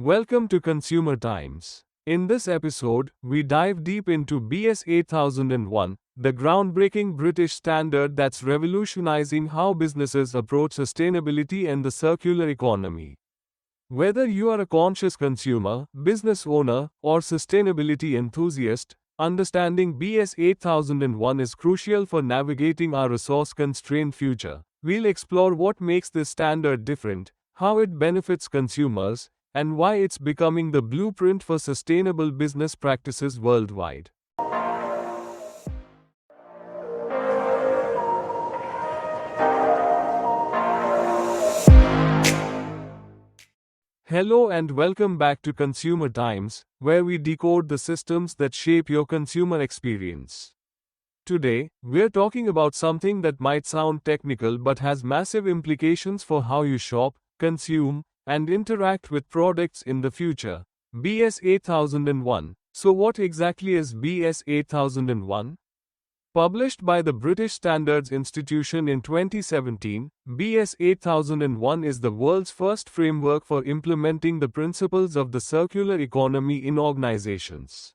Welcome to Consumer Times. In this episode, we dive deep into BS 8001, the groundbreaking British standard that's revolutionizing how businesses approach sustainability and the circular economy. Whether you are a conscious consumer, business owner, or sustainability enthusiast, understanding BS 8001 is crucial for navigating our resource constrained future. We'll explore what makes this standard different, how it benefits consumers, and why it's becoming the blueprint for sustainable business practices worldwide. Hello and welcome back to Consumer Times, where we decode the systems that shape your consumer experience. Today, we're talking about something that might sound technical but has massive implications for how you shop, consume, and interact with products in the future. BS 8001. So, what exactly is BS 8001? Published by the British Standards Institution in 2017, BS 8001 is the world's first framework for implementing the principles of the circular economy in organizations.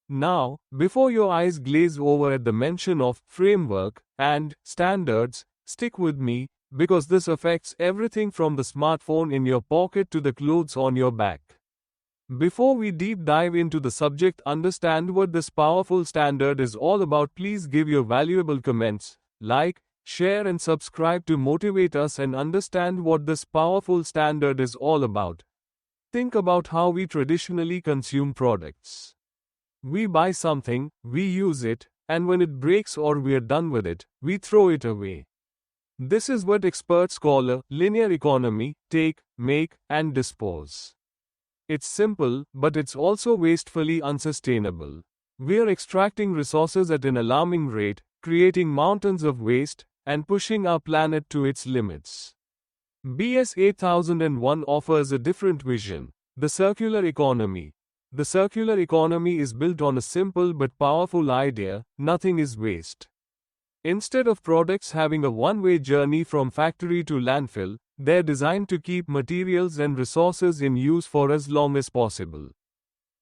Now, before your eyes glaze over at the mention of framework and standards, stick with me, because this affects everything from the smartphone in your pocket to the clothes on your back. Before we deep dive into the subject, understand what this powerful standard is all about. Please give your valuable comments, like, share and subscribe to motivate us and understand what this powerful standard is all about. Think about how we traditionally consume products. We buy something, we use it, and when it breaks or we're done with it, we throw it away. This is what experts call a linear economy: take, make, and dispose. It's simple, but it's also wastefully unsustainable. We're extracting resources at an alarming rate, creating mountains of waste, and pushing our planet to its limits. BS 8001 offers a different vision: the circular economy. The circular economy is built on a simple but powerful idea: nothing is waste. Instead of products having a one-way journey from factory to landfill, they're designed to keep materials and resources in use for as long as possible.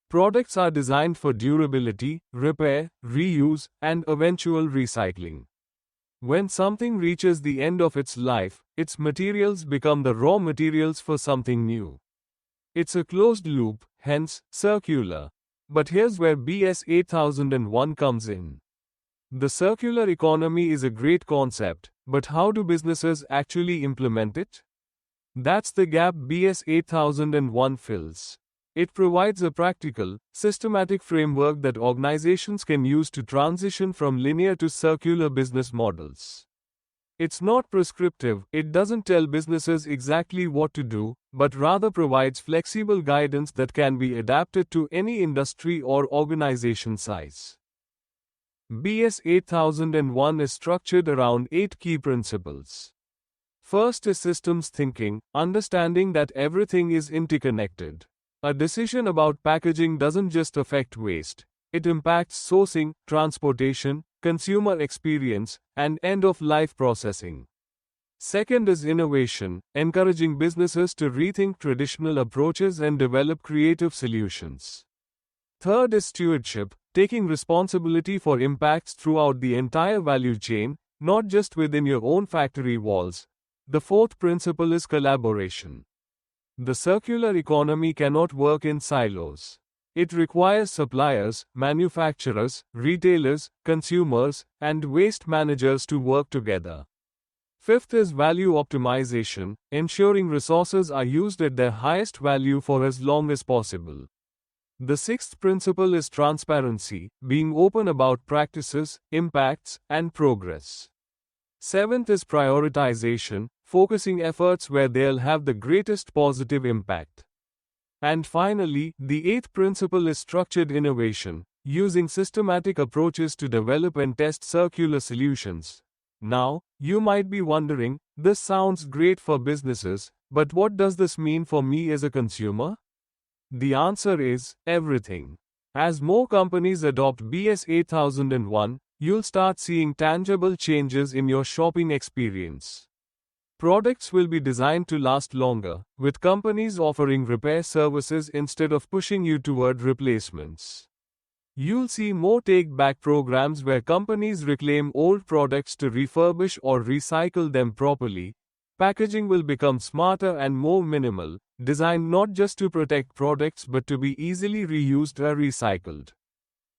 Products are designed for durability, repair, reuse, and eventual recycling. When something reaches the end of its life, its materials become the raw materials for something new. It's a closed loop, hence, circular. But here's where BS 8001 comes in. The circular economy is a great concept, but how do businesses actually implement it? That's the gap BS 8001 fills. It provides a practical, systematic framework that organizations can use to transition from linear to circular business models. It's not prescriptive, it doesn't tell businesses exactly what to do, but rather provides flexible guidance that can be adapted to any industry or organization size. BS 8001 is structured around 8 key principles. First is systems thinking, understanding that everything is interconnected. A decision about packaging doesn't just affect waste, it impacts sourcing, transportation, consumer experience, and end-of-life processing. Second is innovation, encouraging businesses to rethink traditional approaches and develop creative solutions. Third is stewardship, taking responsibility for impacts throughout the entire value chain, not just within your own factory walls. The fourth principle is collaboration. The circular economy cannot work in silos. It requires suppliers, manufacturers, retailers, consumers, and waste managers to work together. Fifth is value optimization, ensuring resources are used at their highest value for as long as possible. The sixth principle is transparency, being open about practices, impacts, and progress. Seventh is prioritization, focusing efforts where they'll have the greatest positive impact. And finally, the eighth principle is structured innovation, using systematic approaches to develop and test circular solutions. Now, you might be wondering, this sounds great for businesses, but what does this mean for me as a consumer? The answer is everything. As more companies adopt BS 8001, you'll start seeing tangible changes in your shopping experience. Products will be designed to last longer, with companies offering repair services instead of pushing you toward replacements. You'll see more take-back programs where companies reclaim old products to refurbish or recycle them properly. Packaging will become smarter and more minimal, designed not just to protect products but to be easily reused or recycled.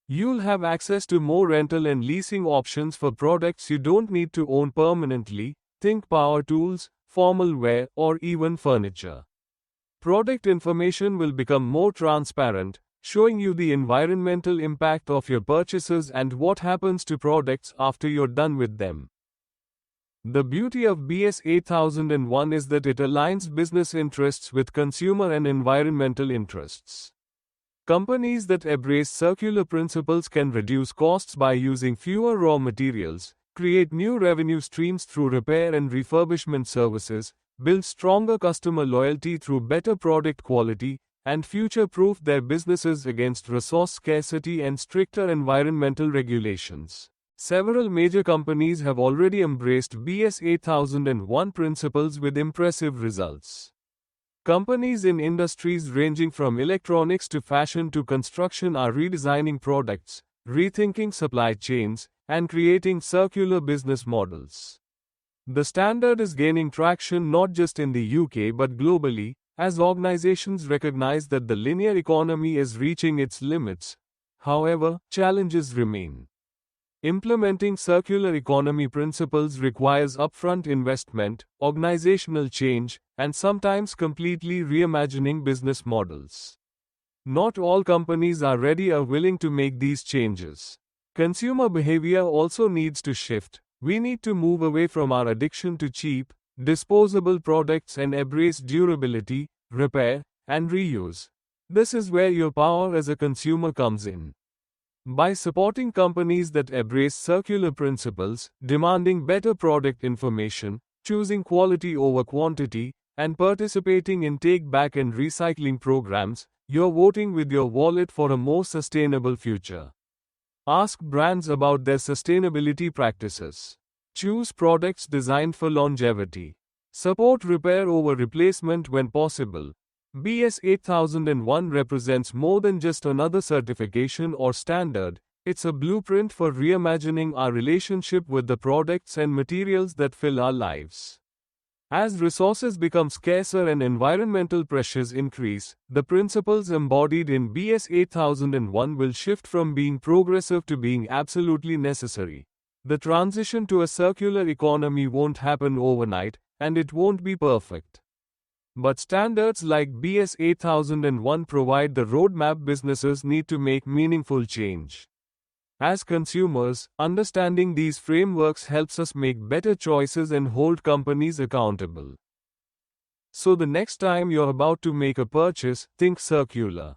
You'll have access to more rental and leasing options for products you don't need to own permanently. Think power tools, formal wear, or even furniture. Product information will become more transparent, showing you the environmental impact of your purchases and what happens to products after you're done with them. The beauty of BS 8001 is that it aligns business interests with consumer and environmental interests. Companies that embrace circular principles can reduce costs by using fewer raw materials, create new revenue streams through repair and refurbishment services, build stronger customer loyalty through better product quality, and future-proof their businesses against resource scarcity and stricter environmental regulations. Several major companies have already embraced BS 8001 principles with impressive results. Companies in industries ranging from electronics to fashion to construction are redesigning products, rethinking supply chains, and creating circular business models. The standard is gaining traction not just in the UK but globally, as organizations recognize that the linear economy is reaching its limits. However, challenges remain. Implementing circular economy principles requires upfront investment, organizational change, and sometimes completely reimagining business models. Not all companies are ready or willing to make these changes. Consumer behavior also needs to shift. We need to move away from our addiction to cheap, disposable products and embrace durability, repair, and reuse. This is where your power as a consumer comes in. By supporting companies that embrace circular principles, demanding better product information, choosing quality over quantity, and participating in take-back and recycling programs, you're voting with your wallet for a more sustainable future. Ask brands about their sustainability practices. Choose products designed for longevity. Support repair over replacement when possible. BS 8001 represents more than just another certification or standard, it's a blueprint for reimagining our relationship with the products and materials that fill our lives. As resources become scarcer and environmental pressures increase, the principles embodied in BS 8001 will shift from being progressive to being absolutely necessary. The transition to a circular economy won't happen overnight, and it won't be perfect. But standards like BS 8001 provide the roadmap businesses need to make meaningful change. As consumers, understanding these frameworks helps us make better choices and hold companies accountable. So the next time you're about to make a purchase, think circular.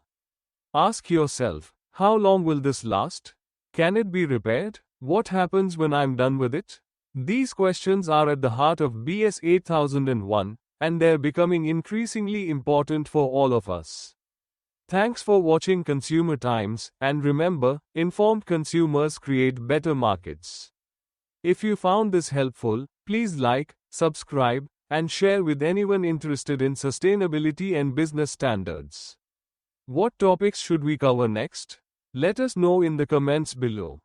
Ask yourself, how long will this last? Can it be repaired? What happens when I'm done with it? These questions are at the heart of BS 8001, and they're becoming increasingly important for all of us. Thanks for watching Consumer Times, and remember, informed consumers create better markets. If you found this helpful, please like, subscribe, and share with anyone interested in sustainability and business standards. What topics should we cover next? Let us know in the comments below.